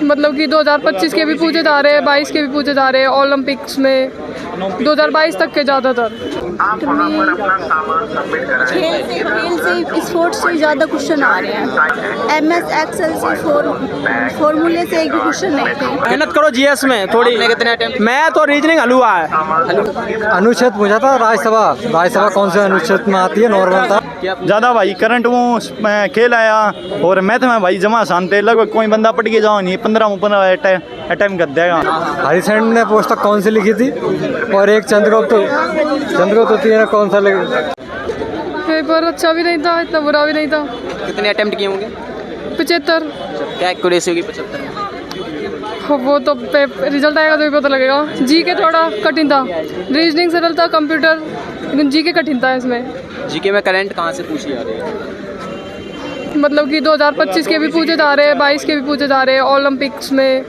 मतलब कि 2025 के भी पूछे जा रहे हैं, 22 के भी पूछे जा रहे हैं, ओलंपिक्स में 2022 तक के ज़्यादातर। खेल से स्पोर्ट्स से ज़्यादा क्वेश्चन आ रहे हैं। MS एक्सेल से फॉर्मूले से एक भी क्वेश्चन नहीं थे। मेहनत करो जीएस में थोड़ी। कितने अटेम्प्ट? मैं तो रीजनिंग हलवा है। अनुच्छेद पूछा था, राज्यसभा कौन से अनुच्छेद में आती है, नॉर्मल था। ज़्यादा भाई करंट वो मैं खेल आया और मैथ में भाई जमा आसान थे, लगभग कोई बंदा पट के जाओ नहीं 15 अटैम्प्ट कर देगा। हरिसेन ने पुस्तक कौन सी लिखी थी और एक चंद्रगुप्त ने कौन सा लिखा? पेपर अच्छा भी नहीं था, इतना बुरा भी नहीं था। कितने अटेम्प्ट किए होंगे? 75। क्या एक्यूरेसी होगी 75 में? वो तो रिजल्ट आएगा तो भी पता लगेगा। जी के थोड़ा कठिन था, रीजनिंग सरल था, कंप्यूटर, लेकिन जी के कठिन था इसमें। जीके में करंट कहाँ से पूछी जा रही है? मतलब कि 2025 के भी पूछे जा रहे हैं, 22 के भी पूछे जा रहे हैं, ओलंपिक्स में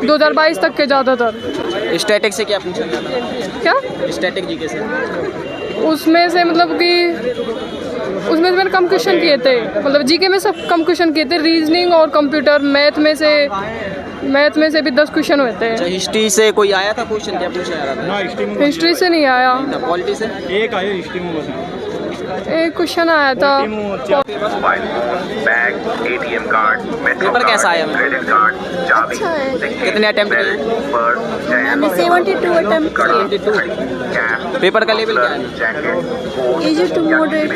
2022 तक के ज़्यादातर। स्टैटिक से क्या पूछा जाता है? क्या स्टैटिक जीके से? उसमें से मतलब कि उसमें से मैंने कम क्वेश्चन किए थे, मतलब जीके में सब कम क्वेश्चन किए थे। रीजनिंग और कंप्यूटर, मैथ में से भी 10 क्वेश्चन हुए थे। हिस्ट्री से कोई आया था क्वेश्चन? क्या पूछा जा रहा था? हिस्ट्री से नहीं आया, पॉलिटी से एक आया हिस्ट्री में बस। एक क्वेश्चन आया था। पेपर कैसा आया? अच्छा है। कितने अटेम्प्ट किए? मैंने 72 अटेम्प्ट किए। पेपर का लेवल क्या है? Easy to moderate.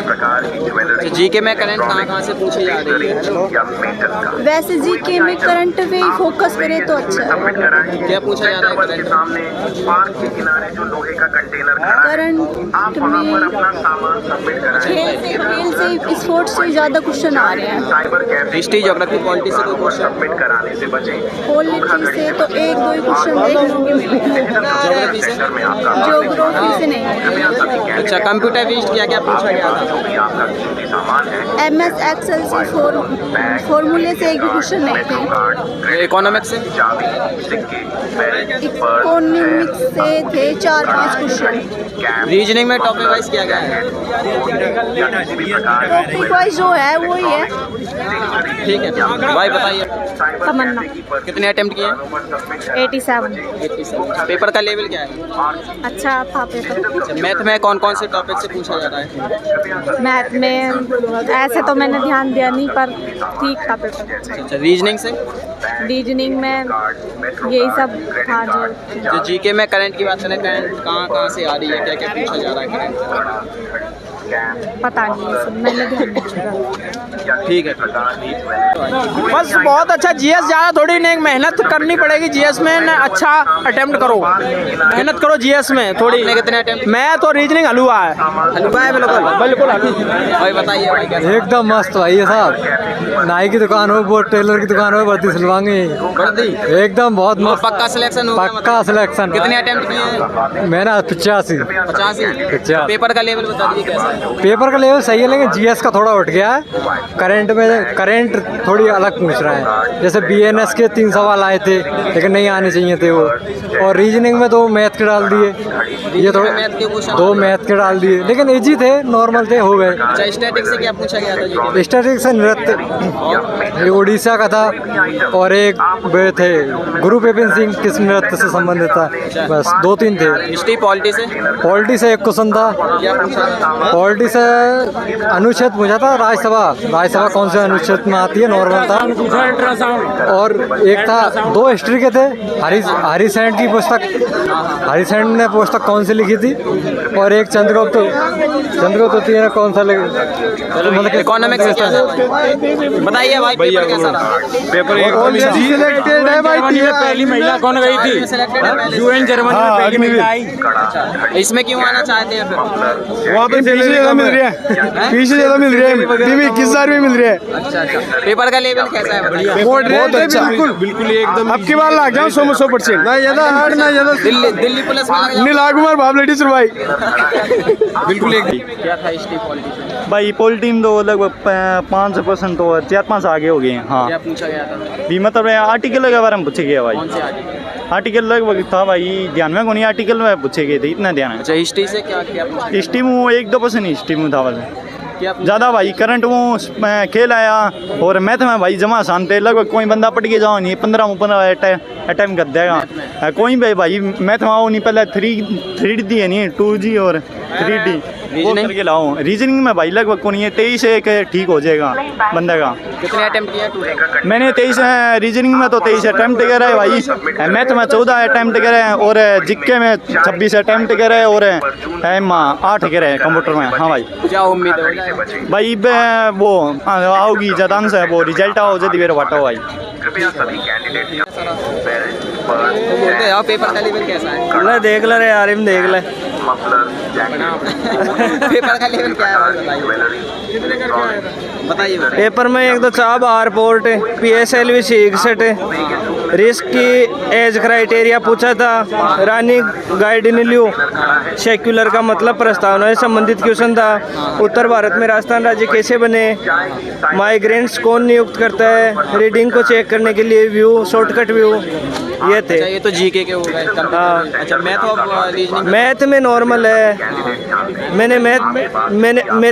जीके में करंट कहाँ से पूछी जा रही है? वैसे जीके में करंट पे फोकस करे तो अच्छा है। क्या पूछा जा रहा है करंट? करंट में खेल से स्पोर्ट्स से ज़्यादा क्वेश्चन आ रहे हैं। हिस्ट्री, ज्योग्राफी, पॉलिटी से कोई क्वेश्चन? पॉलिटी से तो एक दो ही क्वेश्चन देखने को मिले। ज्योग्राफी से? ज्योग्राफी से नहीं। अच्छा, कंप्यूटर बेस्ड क्या क्या पूछा गया था? MS एक्सेल से फॉर्मूले से एक भी क्वेश्चन नहीं थे। इकोनॉमिक्स से? इकोनॉमिक्स से थे 4-5 क्वेश्चन। रीजनिंग में टॉपिक वाइज किया गया है? टॉपिक वाइज जो है वही है। ठीक है भाई, बताइए। तमन्ना। कितने अटेम्प्ट किए? 87। पेपर का लेवल क्या है? अच्छा था पेपर। मैथ में कौन कौन से टॉपिक से पूछा जा रहा है? मैथ में ऐसे तो मैंने ध्यान दिया नहीं, पर ठीक था पेपर। अच्छा, रीजनिंग से? रीजनिंग में यही सब था जो जीके में करंट की बात करें, करंट कहाँ से आ रही है, क्या क्या पूछा जा रहा है करंट? पता नहीं, ये सब मैंने ध्यान नहीं दिया। ठीक है। बस बहुत अच्छा जीएस, ज़्यादा थोड़ी नहीं मेहनत करनी पड़ेगी जीएस में। अच्छा अटेम्प्ट करो, मेहनत करो जीएस में थोड़ी। कितने अटेम्प्ट? मैं तो रीजनिंग हलवा है। हलवा है? बिल्कुल भाई, बताइए भाई कैसे? एकदम मस्त भाई ये साहब। नाई की दुकान हो, वो टेलर की दुकान हो, वर्दी सिलवाएंगे एकदम बहुत मस्त। पक्का सिलेक्शन हो? पक्का सिलेक्शन। कितने अटेम्प्ट किए हैं? मैंने 85। 85। पेपर का लेवल बता दीजिए कैसा है? पेपर का लेवल सही है, लेकिन जीएस का थोड़ा उठ गया है। करंट थोड़ी अलग पूछ रहा है, जैसे BNS के 3 सवाल आए थे लेकिन नहीं आने चाहिए थे वो, और रीजनिंग में 2 मैथ के डाल दिए, ये थोड़ा 2 मैथ के डाल दिए, लेकिन इजी थे, नॉर्मल थे, हो गए। अच्छा, स्टैटिक से क्या पूछा गया था? स्टैटिक से नृत्य, ये उड़ीसा का था, और एक वे थे गुरु पेपिन सिंह, किस नृत्य से संबंधित था, बस 2-3 थे। हिस्ट्री, पॉलिटी से? पॉलिटी से एक क्वेश्चन था। पॉलिटी से अनुच्छेद पूछा था, राज्यसभा कौन से अनुच्छेद में आती है, नॉर्मल था। और एक था 2 हिस्ट्री के थे। हरिसेन ने पुस्तक कौन सी लिखी थी, और एक चंद्रगुप्त ने कौन सा मतलब इकोनॉमिक्स से क्या था? बताइए भाई, पेपर कैसा रहा? सिलेक्टेड है भाई। पहली महिला कौन गई थी? UN जर्मनी में पहली महिला आई। इसमें क्यों आना चाहते हैं फिर? वहाँ पे फीस ज़्यादा मिल रही है, फीस ज़्यादा मिल रही है, 21,000 भी मिल रही है। अच्छा, पेपर का लेवल कैसा है बताइए? बहुत अच्छा, बिल्कुल एकदम। अब की बार लाग जाओ 100%। ना ज़्यादा हार्ड, ना ज़्यादा। दिल्ली पुलिस में लग जाओ। नीला कुमार भावलेटी सर भाई। बिल्कुल एक क्या था हिस्ट्री, पॉलिटी से? भाई पॉलिटी में तो लगभग 5% तो 4-5 आगे हो गए हैं। हाँ, क्या पूछा गया था? भी मतलब आर्टिकल के बारे में पूछे गया भाई। कौन से आर्टिकल? आर्टिकल लगभग था भाई, ध्यान में कोई आर्टिकल में पूछे गए थे, इतना ध्यान है। अच्छा, हिस्ट्री से क्या क्या? हिस्ट्री में 1-2% हिस्ट्री में था बस। क्या पूछा? ज़्यादा भाई करंट वो खेल आया और मैथ में भाई जमा आसान थे लगभग कोई बंदा पट के जाओ नहीं 15 अटैम्प्ट कर देगा कोई भी भाई मैथ में आओ नहीं पहले 3D है नहीं 2G और 3D वो करके लाओ रीजनिंग में भाई लगभग को नहीं है 23 एक ठीक हो जाएगा बंदे का। कितने अटेम्प्ट किया टोटल? मैंने 23 रीजनिंग में तो 23 अटैम्प्ट करे है भाई, मैथ में 14 अटैम्प्ट करे हैं और जीके में 26 अटैम्प्ट करे है और एम 8 करे है कंप्यूटर में। हाँ भाई क्या उम्मीद है हो जाएगा? भाई वो आओगी जदान से वो रिजल्ट आओ जल्दी मेरे वाटो भाई। तो बोलते हैं पेपर का लेवल कैसा है? ले देख ले रे यार, इन देख ले। पेपर का लेवल क्या है भाई बताइए? पेपर में एक तो चाह बाहर पोर्ट PSL भी सीख सटे, रिस्क की एज क्राइटेरिया पूछा था, रानी गाइड इन लियो, सेक्युलर का मतलब प्रस्तावना से संबंधित क्वेश्चन था, उत्तर भारत में राजस्थान राज्य कैसे बने, माइग्रेंट्स कौन नियुक्त करता है, रीडिंग को चेक करने के लिए व्यू, शॉर्टकट व्यू, ये थे। अच्छा ये तो जीके के हो गए। हाँ। अच्छा मैथ और रीजनिंग? मैथ में नॉर्मल है, मेरे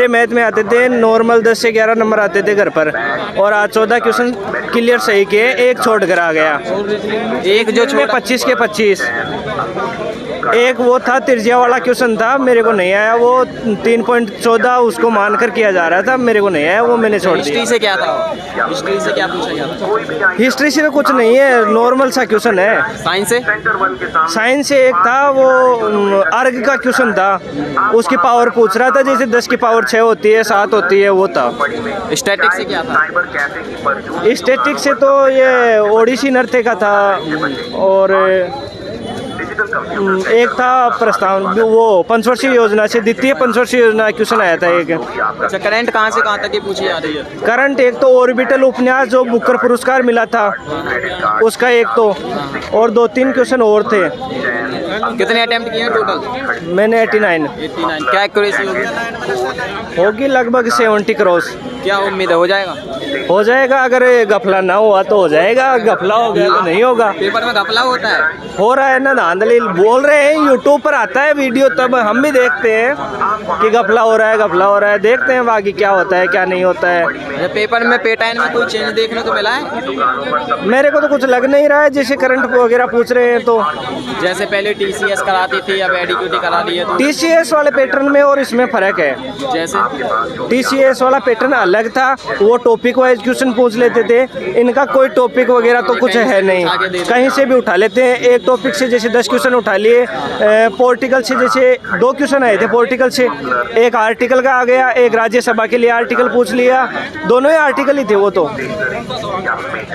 मैथ में आते थे नॉर्मल 10 से 11 नंबर आते थे घर पर, और आज 14 क्वेश्चन क्लियर सही किए, एक छोड़ कर आ गया। एक जो छोटा 25 के 25, एक वो था तिरजिया वाला क्वेश्चन था, मेरे को नहीं आया, वो 3.14 उसको मानकर किया जा रहा था, मेरे को नहीं आया, वो मैंने छोड़ दिया। हिस्ट्री से क्या था? हिस्ट्री से क्या पूछा गया था? हिस्ट्री से कुछ नहीं है, नॉर्मल सा क्वेश्चन है। साइंस से? साइंस से एक था वो अर्ग का क्वेश्चन था, उसकी पावर पूछ रहा था, जैसे 10 की पावर 6 होती है, 7 होती है, वो था। स्टैटिक से क्या था? स्टैटिक से तो ये ओडिसी नृत्य का था, और एक था प्रस्ताव वो पंचवर्षीय योजना से, द्वितीय पंचवर्षीय योजना क्वेश्चन आया था एक। अच्छा करंट कहाँ से कहाँ तक की पूछी जा रही है? करंट एक तो ऑर्बिटल उपन्यास जो बुकर पुरस्कार मिला था उसका एक तो, और 2-3 क्वेश्चन और थे। कितने अटेम्प्ट किए टोटल? मैंने 89। क्या एक्यूरेसी होगी? होगी लगभग 70 क्रॉस। क्या उम्मीद है हो जाएगा? हो जाएगा, अगर गफला ना हुआ तो हो जाएगा, गफला हो गया तो नहीं होगा। पेपर में घपला होता है? हो रहा है ना, धांधली बोल रहे हैं, यूट्यूब पर आता है वीडियो, तब हम भी देखते हैं कि गफला हो रहा है, गफला हो रहा है, देखते हैं बाकी क्या होता है क्या नहीं होता है। अच्छा, पेपर में पैटर्न में कोई चेंज देखने को मिला है? मेरे को तो कुछ लग नहीं रहा है, जैसे करंट वगैरह पूछ रहे हैं तो जैसे पहले TCS कराती थी अब एडीक्यूटी करा दी है तो TCS वाले पैटर्न में और इसमें फ़र्क है। जैसे TCS वाला पैटर्न अलग था, वो टॉपिक वाइज क्वेश्चन पूछ लेते थे, इनका कोई टॉपिक वगैरह तो कुछ है नहीं, कहीं से भी उठा लेते हैं। एक टॉपिक से जैसे 10 क्वेश्चन उठा लिए, पॉलिटिकल से जैसे 2 क्वेश्चन आए थे पॉलिटिकल से, एक आर्टिकल का आ गया, एक राज्यसभा के लिए आर्टिकल पूछ लिया, दोनों ही आर्टिकल ही थे वो तो।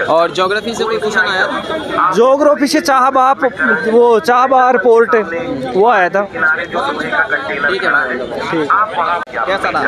और ज्योग्राफी से कोई क्वेश्चन आया था? ज्योग्राफी से चाहबहार पोर्ट वो आया था। ठीक है कैसा था?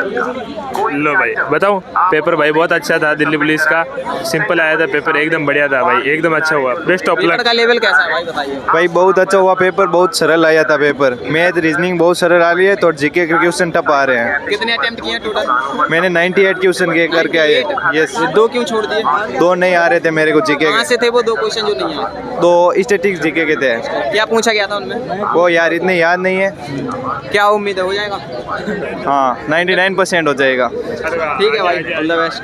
लो भाई बताऊं, पेपर भाई बहुत अच्छा था, दिल्ली पुलिस का सिंपल आया था पेपर, एकदम बढ़िया था भाई, एकदम अच्छा हुआ, बेस्ट ऑफ पेपर लक। का लेवल कैसा है भाई बताइए? भाई बहुत अच्छा हुआ पेपर, बहुत सरल आया था पेपर, मैथ रीजनिंग बहुत सरल आ रही है, तो जीके के क्वेश्चन टफ आ रहे हैं। कितने अटेम्प्ट किए टोटल? मैंने 98 क्वेश्चन के करके आए। यस, 2 क्यों छोड़ दिए? 2 नहीं आ रहे थे मेरे को जीके कहाँ के, से थे वो 2 क्वेश्चन जो नहीं आए? 2 स्टैटिक्स जीके के थे। क्या पूछा गया था उनमें? वो यार इतने याद नहीं है। क्या उम्मीद है हो जाएगा? हाँ 99% हो जाएगा। ठीक है भाई, ऑल द बेस्ट।